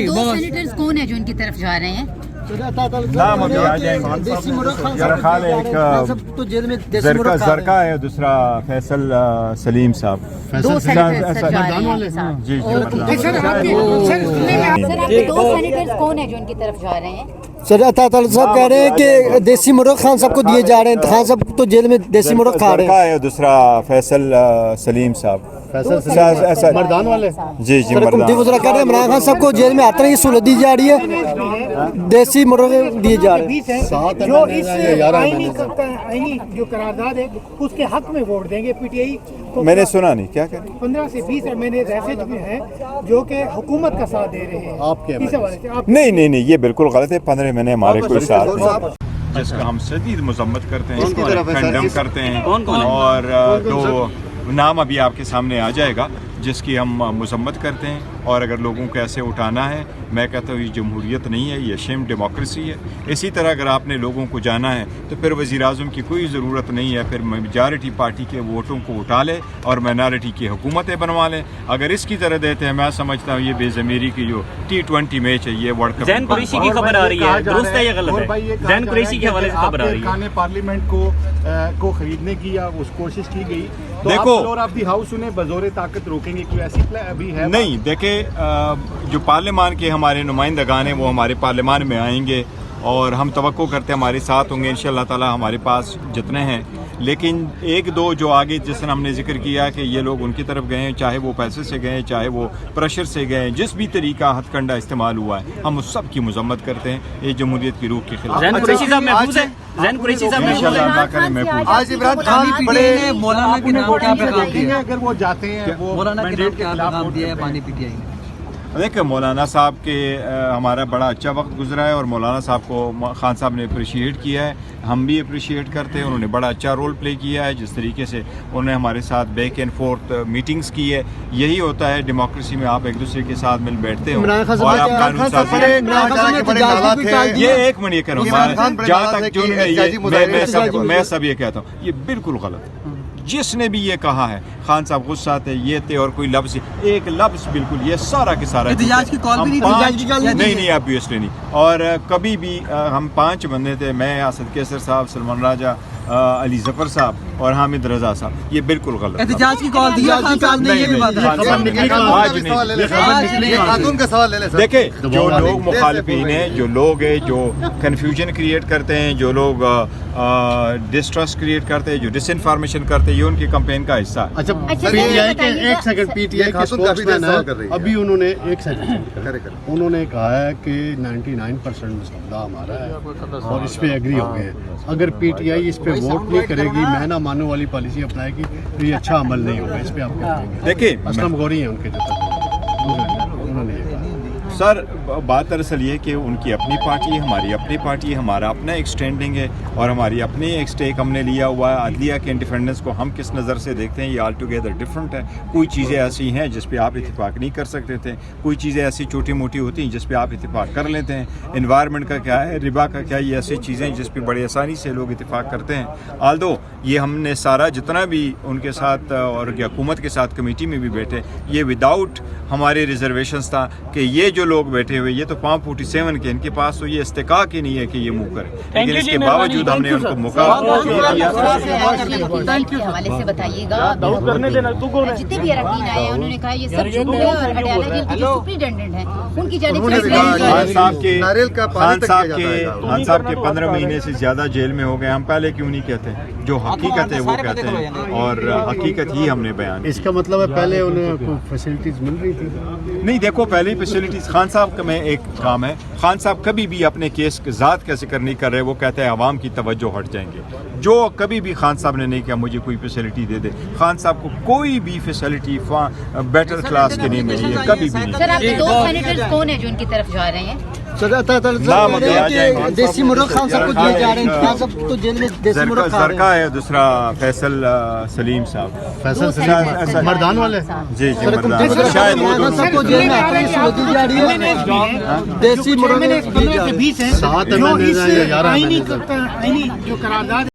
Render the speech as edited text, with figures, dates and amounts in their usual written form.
دو senators کون ہیں جو ان کی طرف جا رہے ہیں؟ نام ابھی آ جائیں گے. میرا خیال ہے ایک زرکا ہے, دوسرا فیصل سلیم صاحب. دو سینیٹرز جا رہے ہیں صاحب. جی سر آپ کے دو سینیٹرز کون ہیں جو ان کی طرف جا رہے ہیں؟ سر عطا تعالی صاحب کہہ رہے ہیں کہ دیسی مرغ خان صاحب کو دیے جا رہے ہیں. خان صاحب تو جیل میں دیسی مرغ کھا رہے ہیں. زرکا ہے, دوسرا فیصل سلیم صاحب. مردان والے جی جی سر کمیٹی وزرا کہہ رہے ہیں عمران خان صاحب کو جیل میں آتے ہی سہولت دی جا رہی ہے, دیسی مرغ دیے جا رہے ہیں. جو اس آئینی جو قرارداد ہے اس کے حق میں ووٹ دیں گے پی ٹی آئی. میں نے سنا نہیں, کیا کہہ رہے ہیں؟ 15 سے 20 ایمین ایسے ہیں جو کہ حکومت کا ساتھ دے رہے ہیں. آپ کے نہیں, یہ بالکل غلط ہے. 15 مہینے ہمارے کوئی ساتھ نہیں, جس کا ہم شدید مذمت کرتے ہیں, کنڈم کرتے ہیں. اور دو نام ابھی آپ کے سامنے آ جائے گا جس کی ہم مذمت کرتے ہیں. اور اگر لوگوں کو ایسے اٹھانا ہے, میں کہتا ہوں یہ جمہوریت نہیں ہے, یہ شیم ڈیموکریسی ہے. اسی طرح اگر آپ نے لوگوں کو جانا ہے تو پھر وزیر اعظم کی کوئی ضرورت نہیں ہے, پھر میجارٹی پارٹی کے ووٹوں کو اٹھا لے اور مائنارٹی کی حکومتیں بنوا لیں. اگر اس کی طرح دیتے ہیں, میں سمجھتا ہوں یہ بے ضمیری کی جو T20 میچ ہے یہ ورلڈ کپ. زین قریشی کی خبر آ رہی ہے, درست ہے یا غلط ہے؟ زین قریشی کے حوالے سے خبر آ رہی ہے. پارلیمنٹ کو خریدنے کی یا اس کوشش کی گئی, تو دیکھو فلور آف دی ہاؤس انہیں بزور طاقت روکیں گے, کوئی ایسی ابھی ہے نہیں. دیکھیں جو پارلیمان کے ہمارے نمائندگان ہیں وہ ہمارے پارلیمان میں آئیں گے اور ہم توقع کرتے ہیں ہمارے ساتھ ہوں گے انشاءاللہ تعالی. ہمارے پاس جتنے ہیں, لیکن ایک دو جو آگے جس طرح ہم نے ذکر کیا کہ یہ لوگ ان کی طرف گئے ہیں, چاہے وہ پیسے سے گئے, چاہے وہ پریشر سے گئے, جس بھی طریقہ ہتھ کنڈا استعمال ہوا ہے ہم اس سب کی مذمت کرتے ہیں. یہ جمہوریت کی روح کے خلاف. زین قریشی صاحب محفوظ ہیں؟ زین قریشی صاحب محفوظ انشاءاللہ ہیں؟ اللہ کرے محفوظ. آج عمران خان بڑے مولانا کے نام کیا پیغام دیا؟ اگر وہ جاتے ہیں وہ مولانا کے نام کیا پیغام دیا ہے پانی پی ٹی آئی نے؟ دیکھیں مولانا صاحب کے ہمارا بڑا اچھا وقت گزرا ہے اور مولانا صاحب کو خان صاحب نے اپریشیٹ کیا ہے, ہم بھی اپریشیٹ کرتے ہیں. انہوں نے بڑا اچھا رول پلے کیا ہے, جس طریقے سے انہوں نے ہمارے ساتھ بیک اینڈ فورتھ میٹنگز کی ہے. یہی ہوتا ہے ڈیموکریسی میں, آپ ایک دوسرے کے ساتھ مل بیٹھتے ہو اور آپ قانون سازی. یہ ایک منٹ یہ کروں, جہاں تک جو میں سب یہ کہتا ہوں یہ بالکل غلط ہے. جس نے بھی یہ کہا ہے خان صاحب غصہ تھے, یہ تھے, اور کوئی لفظ ایک لفظ بالکل یہ سارا کے سارا احتجاج کی کال بھی نہیں obviously نہیں. اور کبھی بھی ہم 5 بندے تھے, میں اسد کیسر صاحب, سلمان راجہ, علی ظفر صاحب اور حامد رضا صاحب. یہ بالکل غلط. احتجاج کی کال دی خان صاحب نے, یہ بھی بات ہے. دیکھیں جو لوگ مخالفین ہیں, جو لوگ ہیں جو کنفیوژن کریٹ کرتے ہیں, جو لوگ ڈسٹرسٹ کریٹ کرتے ہیں, جو ڈس انفارمیشن کرتے ہیں, یہ ان کی کمپین کا حصہ ہے. اچھا پی ٹی آئی کے ایک سیکنڈ, پی ٹی آئی کے اسپوکسمین ہیں, ابھی انہوں نے ایک سیکنڈ انہوں نے کہا ہے کہ 99% مسودہ ہمارا ہے اور اس پہ ایگری ہو گئے ہیں. اگر پی ٹی آئی اس پہ ووٹ نہیں کرے گی, میں نہ مانو والی پالیسی اپنائے گی, تو یہ اچھا عمل نہیں ہوگا. اس پہ آپ کیا کہیں گے؟ دیکھیں اسلم غوری ہیں ان کے جو انہوں نے یہ کہا. سر بات دراصل یہ کہ ان کی اپنی پارٹی ہے, ہماری اپنی پارٹی ہے, ہمارا اپنا ایک سٹینڈنگ ہے اور ہماری اپنی ایک سٹیک ہم نے لیا ہوا ہے. عدلیہ کے انڈیپینڈنس کو ہم کس نظر سے دیکھتے ہیں یہ آل ٹوگیدر ڈفرینٹ ہے. کوئی چیزیں ایسی ہیں جس پہ آپ اتفاق نہیں کر سکتے تھے, کوئی چیزیں ایسی چھوٹی موٹی ہوتی ہیں جس پہ آپ اتفاق کر لیتے ہیں. انوائرمنٹ کا کیا ہے, ربا کا کیا ہے, یہ ایسی چیزیں جس پہ بڑی آسانی سے لوگ اتفاق کرتے ہیں. آلدو یہ ہم نے سارا جتنا بھی ان کے ساتھ اور حکومت کے ساتھ کمیٹی میں بھی بیٹھے, یہ وداؤٹ ہمارے ریزرویشنز تھا کہ یہ جو لوگ بیٹھے ہوئے یہ تو 547 کے, ان کے پاس تو یہ استحقاق ہی نہیں ہے کہ یہ منہ کرے, لیکن اس کے باوجود ہم نے ان کو موقع دیا. حوالے سے بتائیے گا, جتنے بھی اراکین آئے ہیں انہوں نے کہا یہ سب جھوٹ ہے اور اڈیالہ جیل کے جو سپرنٹینڈنٹ ہیں ان کی جانب سے خان صاحب کے 15 مہینے سے زیادہ جیل میں ہو گئے. ہم پہلے کیوں نہیں کہتے, جو حقیقت ہے وہ کہتے ہیں اور حقیقت ہی ہم نے بیان. اس کا مطلب ہے پہلے انہیں فیسلٹیز مل رہی تھی نہیں. دیکھو پہلے فیسلٹیز خان صاحب کا میں ایک کام ہے, خان صاحب کبھی بھی اپنے کیس ذات کا ذکر نہیں کر رہے, وہ کہتے ہیں عوام کی توجہ ہٹ جائیں گے. جو کبھی بھی خان صاحب نے نہیں کہا مجھے کوئی فیسلٹی دے دے. خان صاحب کو کوئی بھی فیسلٹی بیٹر کلاس کے نہیں ملی ہے کبھی بھی نہیں. سر آپ کے دو سینیٹرز کون ہیں جو ان کی طرف جا رہے ہیں؟ سر عطا تعالی صاحب کہہ رہے ہیں کہ دیسی مرغ خان صاحب کو دیے جا رہے ہیں. خان صاحب تو جیل میں دیسی مرغ کھا رہے ہیں. زرکا ہے, دوسرا فیصل سلیم صاحب. فیصل سلیم مردان والے. جی جی سر کمیٹی وزرا کہہ رہے ہیں عمران خان صاحب کو جیل میں آتے ہی سہولت دی جا رہی ہے, دیسی مرغ دیے جا رہے ہیں. 7 آئینی جو قرارداد